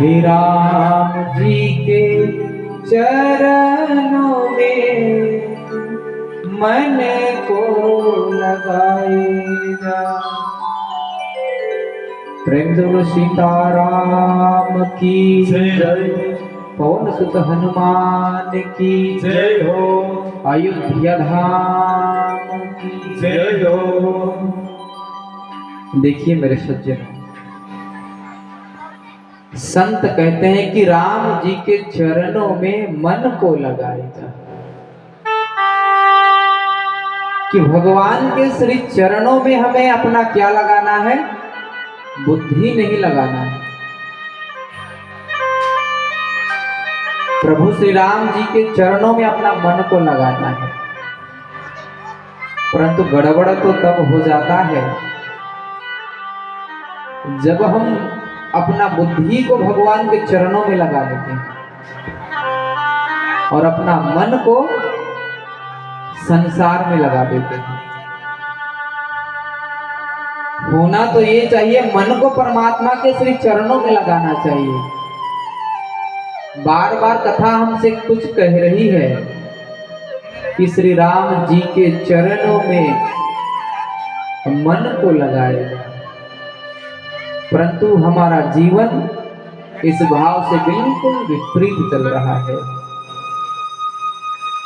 श्री राम जी के चरणों में मन को लगाएगा। प्रेम से बोलो सीताराम की जय। पवन सुत हनुमान की जय हो। अयोध्या धाम की जय हो। देखिए मेरे सज्जनों, संत कहते हैं कि राम जी के चरणों में मन को लगाएगा, कि भगवान के श्री चरणों में हमें अपना क्या लगाना है? बुद्धि नहीं लगाना है। प्रभु श्री राम जी के चरणों में अपना मन को लगाना है। परंतु गड़बड़ तो तब हो जाता है जब हम अपना बुद्धि को भगवान के चरणों में लगा लेते हैं और अपना मन को संसार में लगा देते हैं। होना तो ये चाहिए, मन को परमात्मा के श्री चरणों में लगाना चाहिए। बार बार कथा हमसे कुछ कह रही है कि श्री राम जी के चरणों में मन को लगाएगा, परंतु हमारा जीवन इस भाव से बिल्कुल विपरीत चल रहा है।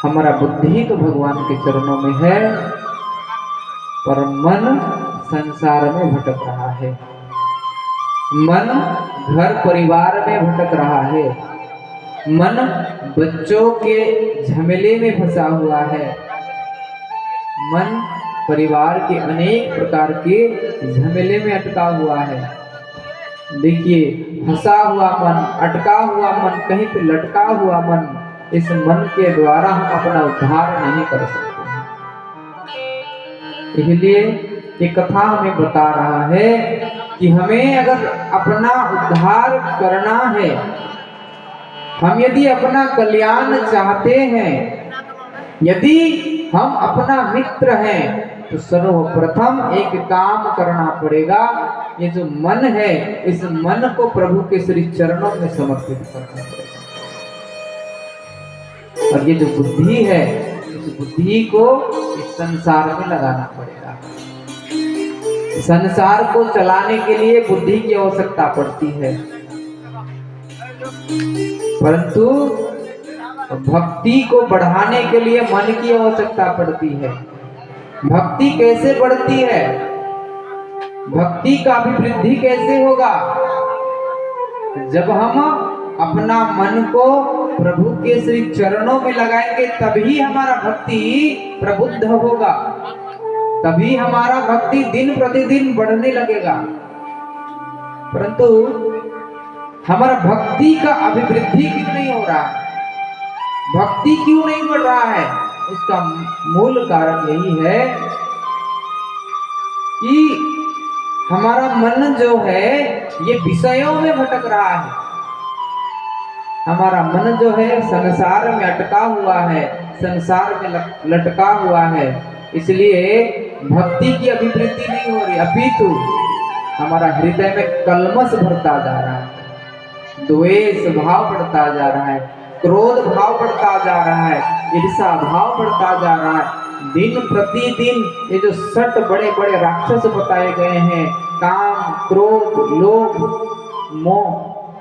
हमारा बुद्धि तो भगवान के चरणों में है, पर मन संसार में भटक रहा है। मन घर परिवार में भटक रहा है। मन बच्चों के झमेले में फंसा हुआ है। मन परिवार के अनेक प्रकार के झमेले में अटका हुआ है। देखिए, फंसा हुआ मन, अटका हुआ मन, कहीं पे लटका हुआ मन, इस मन के द्वारा हम अपना उद्धार नहीं कर सकते। इसलिए ये कथा हमें बता रहा है कि हमें अगर अपना उद्धार करना है, हम यदि अपना कल्याण चाहते हैं, यदि हम अपना मित्र हैं, तो सर्वप्रथम एक काम करना पड़ेगा। ये जो मन है, इस मन को प्रभु के श्री चरणों में समर्पित करना पड़ेगा। और ये जो बुद्धि है, इस बुद्धि को इस संसार में लगाना पड़ेगा। संसार को चलाने के लिए बुद्धि की आवश्यकता पड़ती है, परंतु भक्ति को बढ़ाने के लिए मन की आवश्यकता पड़ती है। भक्ति कैसे बढ़ती है? भक्ति का अभिवृद्धि कैसे होगा? जब हम अपना मन को प्रभु के श्री चरणों में लगाएंगे, तभी हमारा भक्ति प्रबुद्ध होगा, तभी हमारा भक्ति दिन प्रतिदिन बढ़ने लगेगा। परंतु हमारा भक्ति का अभिवृद्धि क्यों नहीं हो रहा है? भक्ति क्यों नहीं बढ़ रहा है? उसका मूल कारण यही है कि हमारा मन जो है ये विषयों में भटक रहा है। हमारा मन जो है संसार में अटका हुआ है, संसार में लटका हुआ है। इसलिए भक्ति की अभिवृद्धि नहीं हो रही, अपितु हमारा हृदय में कलमश भरता जा रहा है, द्वेष भाव बढ़ता जा रहा है, क्रोध भाव बढ़ता जा रहा है, ईर्षा भाव बढ़ता जा रहा है। दिन प्रतिदिन ये जो 60 बड़े बड़े राक्षस बताए गए हैं, काम, क्रोध, लोभ, मोह,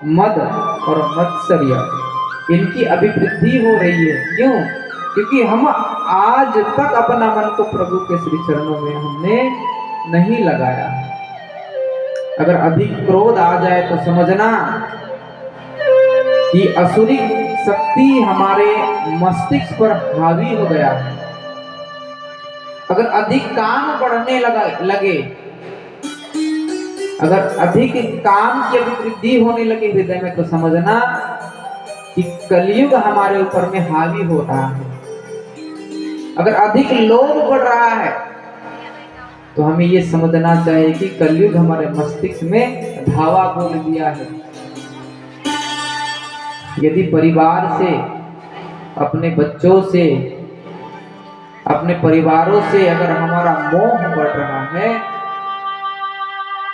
मद और मत्सर्य, इनकी अभिवृद्धि हो रही है। क्यों? क्योंकि हम आज तक अपना मन को प्रभु के श्री चरणों में हमने नहीं लगाया। अगर अधिक क्रोध आ जाए तो समझना कि असुरी शक्ति हमारे मस्तिष्क पर हावी हो गया है। अगर अधिक काम बढ़ने लगे, अगर अधिक काम की अभिवृद्धि होने लगे हृदय में, तो समझना कि कलयुग हमारे ऊपर में हावी हो रहा है। अगर अधिक लोभ बढ़ रहा है, तो हमें ये समझना चाहिए कि कलयुग हमारे मस्तिष्क में धावा बोल दिया है। यदि परिवार से, अपने बच्चों से, अपने परिवारों से अगर हमारा मोह बढ़ रहा है,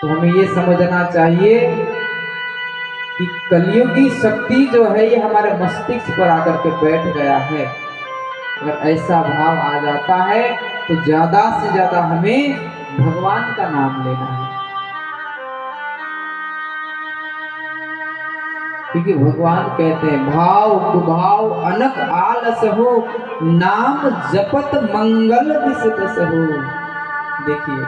तो हमें ये समझना चाहिए कि कलियुगी शक्ति जो है ये हमारे मस्तिष्क पर आकर के बैठ गया है। अगर ऐसा भाव आ जाता है तो ज्यादा से ज्यादा हमें भगवान का नाम लेना है, क्योंकि भगवान कहते हैं भाव कुभाव अनक आलस हो, नाम जपत मंगल दिस दस हो। देखिए,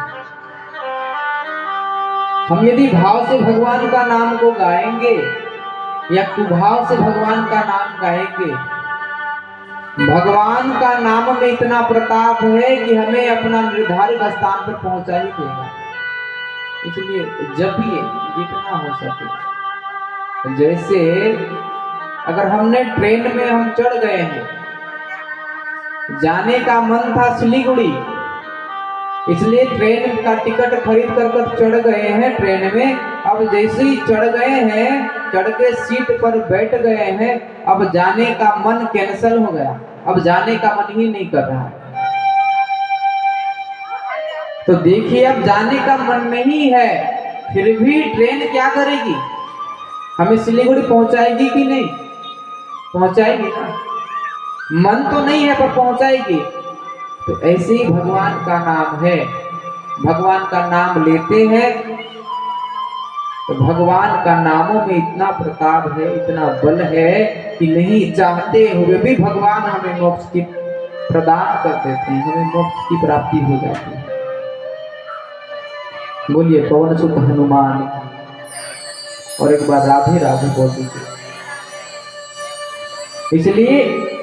हम यदि भाव से भगवान का नाम को गाएंगे या कुभाव से भगवान का नाम गाएंगे, भगवान का नाम में इतना प्रताप है कि हमें अपना निर्धारित स्थान पर पहुंचा ही देगा। इसलिए जपिए जितना हो सके। जैसे अगर हमने ट्रेन में हम चढ़ गए हैं, जाने का मन था सिलीगुड़ी, इसलिए ट्रेन का टिकट खरीद कर चढ़ गए हैं ट्रेन में। अब जैसे ही चढ़ गए हैं, चढ़ के सीट पर बैठ गए हैं, अब जाने का मन कैंसिल हो गया, अब जाने का मन ही नहीं कर रहा है। तो देखिए, अब जाने का मन नहीं है, फिर भी ट्रेन क्या करेगी, हमें सिलीगुड़ी पहुंचाएगी कि नहीं? पहुंचाएगी ना। मन तो नहीं है पर पहुंचाएगी। तो ऐसे ही भगवान का नाम है, भगवान का नाम लेते हैं तो भगवान का नामों में इतना प्रताप है, इतना बल है कि नहीं चाहते हुए भी भगवान हमें मोक्ष की प्रदान कर देते हैं, हमें मोक्ष की प्राप्ति हो जाती है। बोलिए पवन सुत हनुमान, और एक बार राधे राधे बोल दीजिए। इसलिए